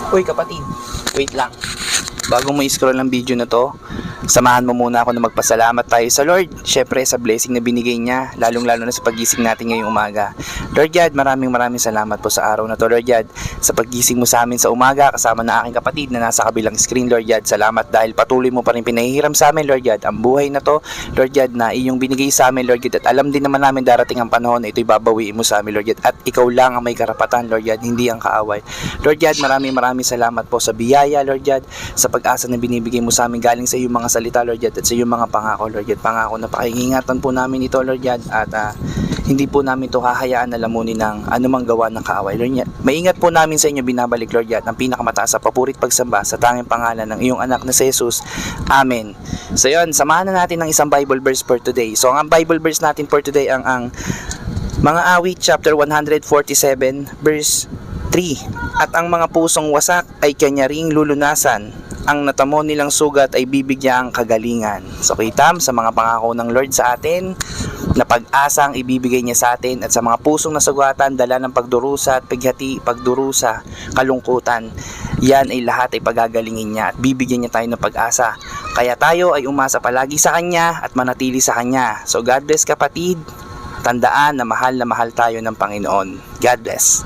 Uy kapatid, wait lang. Bago mo i-scroll ang video na to, samahan mo muna ako na magpasalamat tayo sa Lord. Syempre sa blessing na binigay niya, lalong-lalo na sa paggising natin ngayong umaga. Lord God, maraming salamat po sa araw na to, Lord God. Sa paggising mo sa amin sa umaga, kasama na aking kapatid na nasa kabilang screen, Lord God. Salamat dahil patuloy mo pa rin pinahihiram sa amin, Lord God. Ang buhay na to, Lord God, na iyong binigay sa amin, Lord God. At alam din naman namin darating ang panahon na ito'y babawiin mo sa amin, Lord God. At ikaw lang ang may karapatan, Lord God, hindi ang kaaway. Lord God, maraming salamat po sa biyaya, Lord God, sa pag-asa na binibigay mo sa amin galing sa iyong mga salita, Lord God, at sa iyong mga pangako, Lord God. Pangako na pakingingatan po namin ito, Lord God, at hindi po namin ito hahayaan na lamunin ng anumang gawa ng kaaway, Lord God. Maingat po namin sa inyo binabalik, Lord God, ang pinakamataas sa papurit pagsamba sa tanging pangalan ng iyong anak na si Jesus. Amen. So yun, samahan na natin ng isang Bible verse for today. So ang Bible verse natin for today ang mga Awit chapter 147 verse 3. At ang mga pusong wasak ay kanya ring lulunasan, ang natamo nilang sugat ay bibigyan kagalingan. So kitam sa mga pangako ng Lord sa atin na pag-asa ang ibibigay niya sa atin, at sa mga pusong nasugatan dala ng pagdurusa at paghati, pagdurusa, kalungkutan, yan ay lahat ay pagagalingin niya at bibigyan niya tayo ng pag-asa. Kaya tayo ay umasa palagi sa Kanya at manatili sa Kanya. So God bless kapatid, tandaan na mahal tayo ng Panginoon. God bless.